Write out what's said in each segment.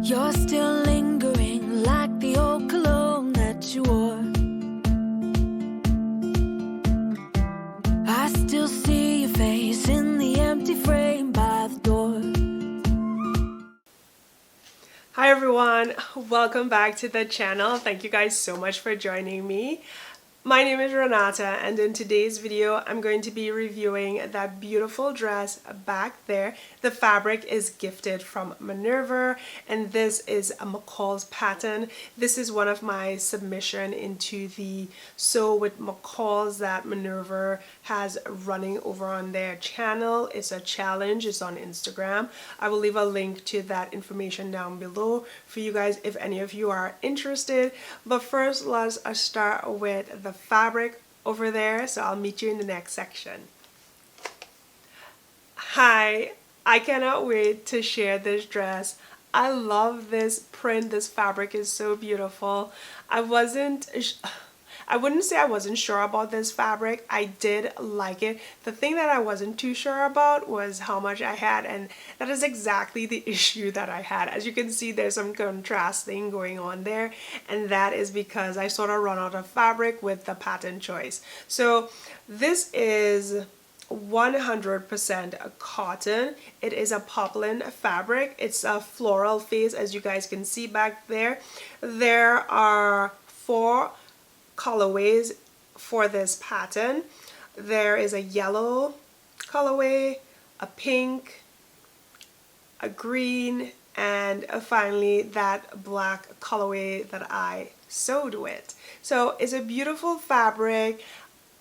You're still lingering like the old cologne that you wore. I still see your face in the empty frame by the door. Hi everyone, welcome back to the channel. Thank you guys so much for joining me. My name is Renata, and in today's video I'm going to be reviewing that beautiful dress back there. The fabric is gifted from Minerva, and this is a McCall's pattern. This is one of my submission into the Sew with McCall's that Minerva has running over on their channel. It's a challenge, it's on Instagram. I will leave a link to that information down below for you guys if any of you are interested. But first, let's start with the fabric over there, so I'll meet you in the next section. Hi, I cannot wait to share this dress. I love this print. This fabric is so beautiful. I wouldn't say I wasn't sure about this fabric. I did like it. The thing that I wasn't too sure about was how much I had, and that is exactly the issue that I had. As you can see, there's some contrasting going on there, and that is because I sort of run out of fabric with the pattern choice. So this is 100% cotton. It is a poplin fabric. It's a floral face, as you guys can see back there. There are 4 colorways for this pattern. There is a yellow colorway, a pink, a green, and finally that black colorway that I sewed with. So it's a beautiful fabric.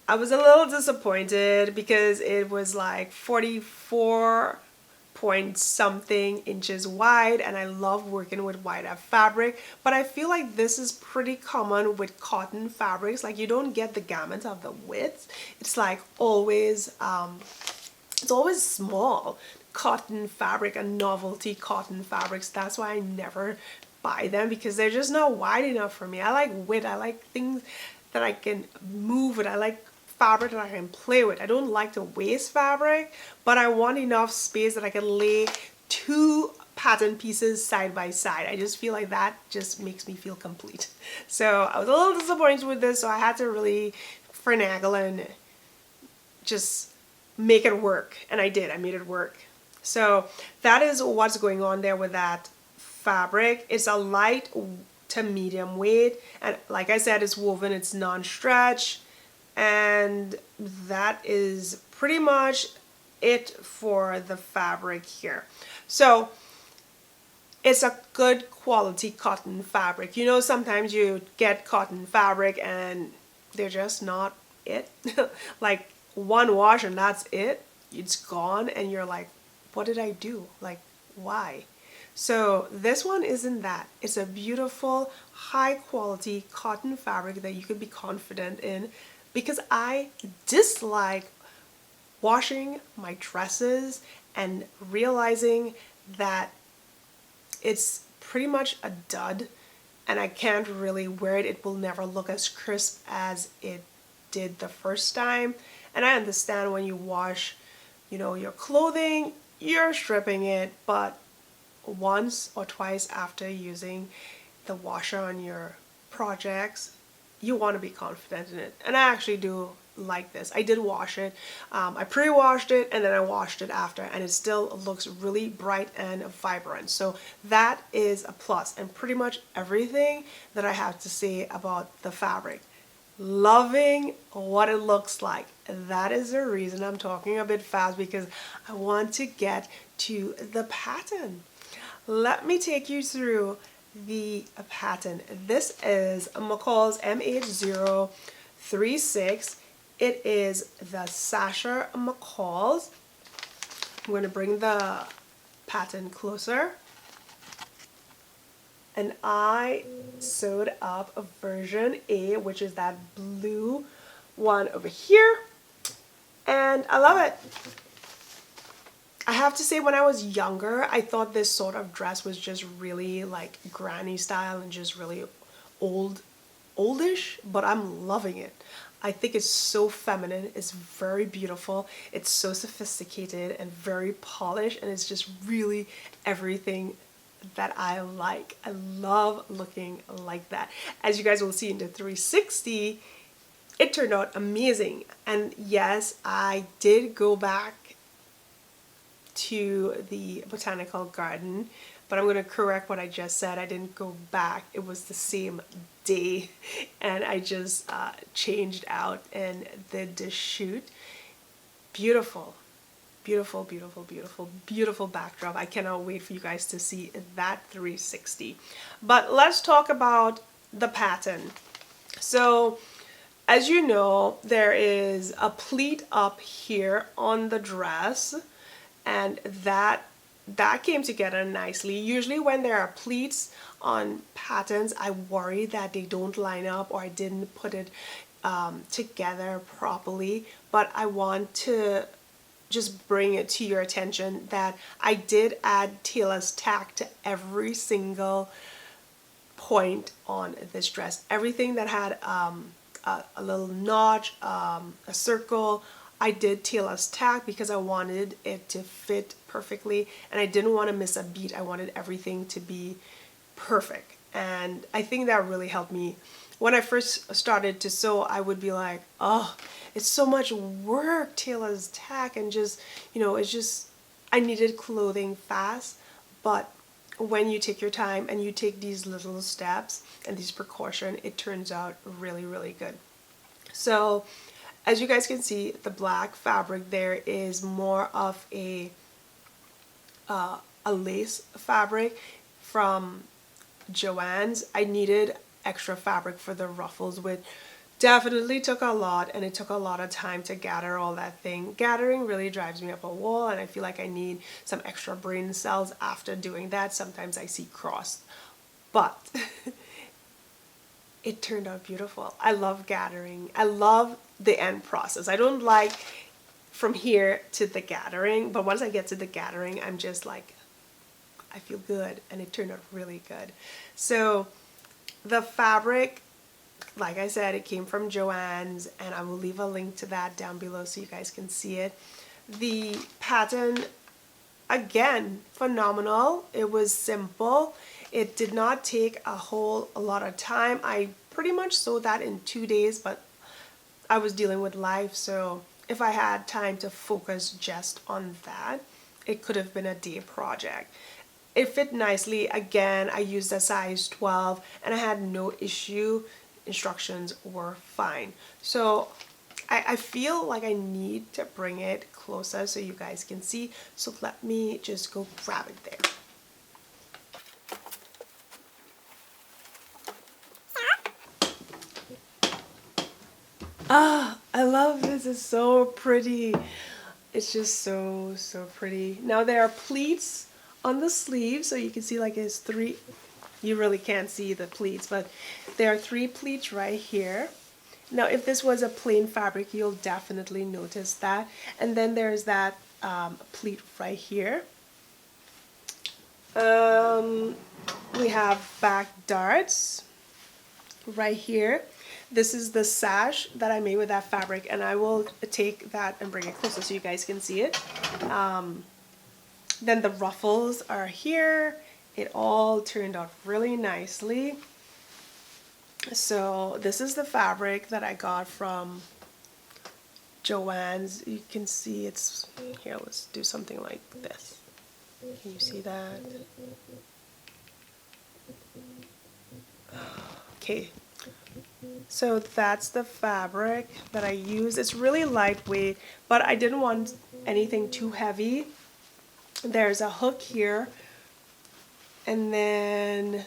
I was a little disappointed because it was like 44 point something inches wide, and I love working with wider fabric, but I feel like this is pretty common with cotton fabrics. Like, you don't get the gamut of the width. It's like always it's always small cotton fabric and novelty cotton fabrics. That's why I never buy them, because they're just not wide enough for me. I like width. I like things that I can move with. I like fabric that I can play with. I don't like to waste fabric, but I want enough space that I can lay 2 pattern pieces side by side. I just feel like that just makes me feel complete. So I was a little disappointed with this, so I had to really finagle and just make it work, and I did. I made it work. So that is what's going on there with that fabric. It's a light to medium weight, and like I said, it's woven, it's non-stretch. And that is pretty much it for the fabric here. So it's a good quality cotton fabric. You know, sometimes you get cotton fabric and they're just not it. Like one wash and that's it. It's gone, and you're like, what did I do? Like, why? So this one isn't that. It's a beautiful, high quality cotton fabric that you could be confident in, because I dislike washing my dresses and realizing that it's pretty much a dud and I can't really wear it. It will never look as crisp as it did the first time. And I understand when you wash, you know, your clothing, you're stripping it, but once or twice after using the washer on your projects, you want to be confident in it. And I actually do like this. I did wash it. I pre-washed it and then I washed it after, and it still looks really bright and vibrant. So that is a plus, and pretty much everything that I have to say about the fabric. Loving what it looks like. That is the reason I'm talking a bit fast, because I want to get to the pattern. Let me take you through the pattern. This is McCall's M8036. It is the Sasha McCall's. I'm going to bring the pattern closer. And I sewed up a version A, which is that blue one over here. And I love it. I have to say, when I was younger, I thought this sort of dress was just really like granny style and just really oldish, but I'm loving it. I think it's so feminine, it's very beautiful, it's so sophisticated and very polished, and it's just really everything that I like. I love looking like that. As you guys will see in the 360, it turned out amazing. And yes, I did go back to the botanical garden, but I'm going to correct what I just said. I didn't go back. It was the same day, and I just changed out and did the shoot. Beautiful. Beautiful, beautiful, beautiful, beautiful backdrop. I cannot wait for you guys to see that 360. But let's talk about the pattern. So as you know, there is a pleat up here on the dress, and that came together nicely. Usually when there are pleats on patterns, I worry that they don't line up or I didn't put it together properly, but I want to just bring it to your attention that I did add tailor's tack to every single point on this dress. Everything that had a little notch, a circle, I did tailor's tack because I wanted it to fit perfectly and I didn't want to miss a beat. I wanted everything to be perfect, and I think that really helped me. When I first started to sew, I would be like, oh, it's so much work, tailor's tack, and just, you know, it's just, I needed clothing fast. But when you take your time and you take these little steps and these precautions, it turns out really, really good. So as you guys can see, the black fabric there is more of a lace fabric from Joann's. I needed extra fabric for the ruffles, which definitely took a lot, and it took a lot of time to gather all that thing. Gathering really drives me up a wall, and I feel like I need some extra brain cells after doing that. Sometimes I see crossed, but it turned out beautiful. I love gathering. I love the end process. I don't like from here to the gathering, but once I get to the gathering, I'm just like, I feel good, and it turned out really good. So the fabric, like I said, it came from Joann's, and I will leave a link to that down below so you guys can see it. The pattern, again, phenomenal. It was simple. It did not take a lot of time. I pretty much sewed that in 2 days, but I was dealing with life, so if I had time to focus just on that, it could have been a day project. It fit nicely. Again, I used a size 12 and I had no issue. Instructions were fine. So I feel like I need to bring it closer so you guys can see. So let me just go grab it there. Ah, I love this. It's so pretty. It's just so, so pretty. Now there are pleats on the sleeve, so you can see like it's three. You really can't see the pleats, but there are 3 pleats right here. Now if this was a plain fabric, you'll definitely notice that. And then there's that pleat right here. We have back darts right here. This is the sash that I made with that fabric, and I will take that and bring it closer so you guys can see it. Then the ruffles are here. It all turned out really nicely. So this is the fabric that I got from Joann's. You can see it's here. Let's do something like this. Can you see that? Okay. So that's the fabric that I use. It's really lightweight, but I didn't want anything too heavy. There's a hook here, and then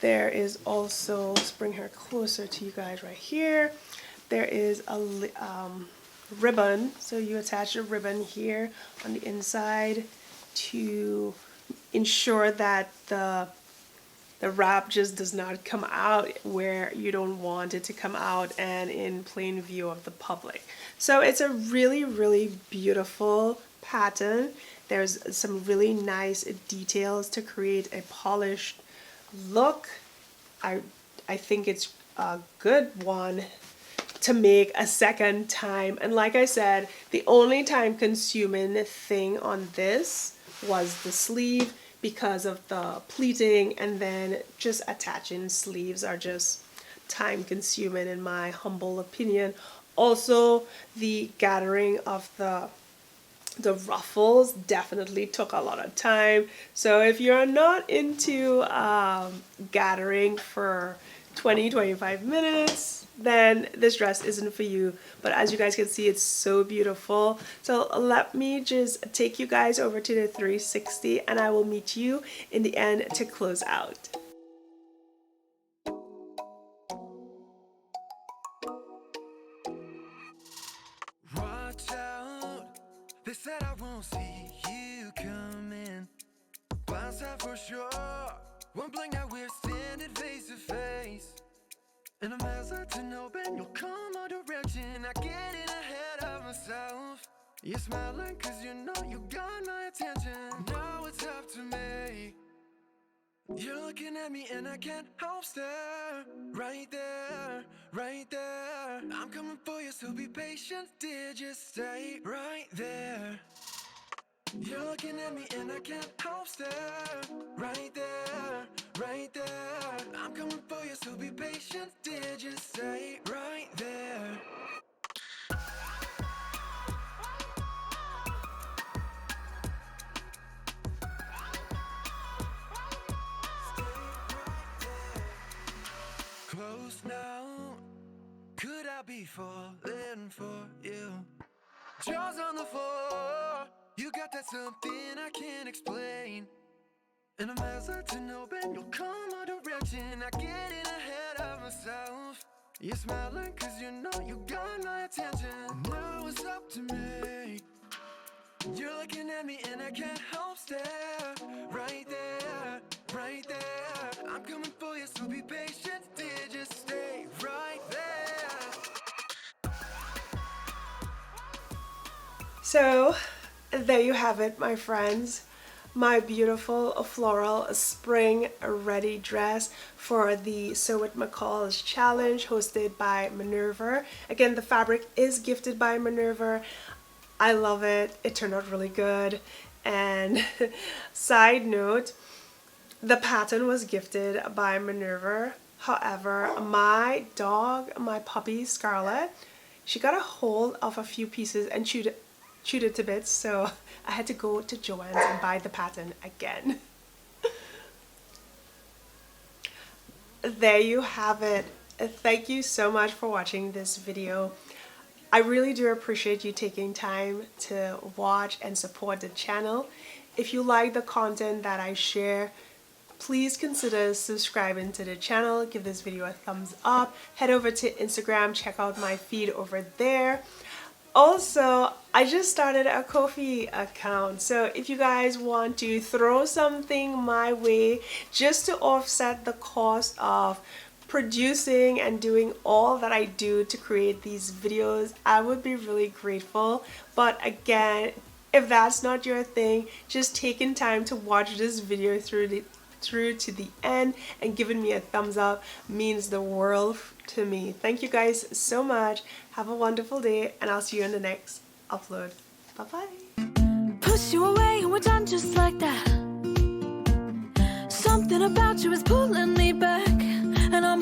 there is also, let's bring her closer to you guys right here. There is a ribbon, so you attach a ribbon here on the inside to ensure that the wrap just does not come out where you don't want it to come out and in plain view of the public. So it's a really, really beautiful pattern. There's some really nice details to create a polished look. I think it's a good one to make a second time. And like I said, the only time consuming thing on this was the sleeve, because of the pleating, and then just attaching sleeves are just time consuming in my humble opinion. Also, the gathering of the ruffles definitely took a lot of time. So if you're not into gathering for 20-25 minutes, then this dress isn't for you. But as you guys can see, it's so beautiful. So let me just take you guys over to the 360, and I will meet you in the end to close out. Watch out, they said I won't see you coming. Blindside for sure, one blink now we're standing face to face. And I'm hesitant, hoping you'll come our direction. I get in ahead of myself. You're smiling cause you know you got my attention. Now it's up to me. You're looking at me and I can't help stare. Right there, right there. I'm coming for you, so be patient, dear, just stay right there. You're looking at me and I can't help stare. Right there, right there. I'm coming for you, so be patient, dear, just stay right there. Close now, could I be falling for you? Jaws on the floor, you got that something I can't explain. And I'm hesitant, hoping you'll come our direction. I get in ahead of myself. You're smiling cause you know you got my attention. Now it's up to me. You're looking at me and I can't help stare. Right there, right there. I'm coming for you, so be patient, dear, just stay right there. So there you have it, my friends. My beautiful floral spring ready dress for the Sew with McCall's challenge hosted by Minerva. Again, the fabric is gifted by Minerva. I love it. It turned out really good. And side note, the pattern was gifted by Minerva. However, my dog, my puppy Scarlet, she got a hold of a few pieces and chewed it to bits, so I had to go to Joann's and buy the pattern again. There you have it. Thank you so much for watching this video. I really do appreciate you taking time to watch and support the channel. If you like the content that I share, please consider subscribing to the channel. Give this video a thumbs up. Head over to Instagram, check out my feed over there. Also, I just started a Ko-fi account, so if you guys want to throw something my way just to offset the cost of producing and doing all that I do to create these videos, I would be really grateful. But again, if that's not your thing, just taking time to watch this video through to the end and giving me a thumbs up means the world to me. Thank you guys so much. Have a wonderful day, and I'll see you in the next upload. Bye bye. Push you away and we're done just like that. Something about you is pulling me back, and I'm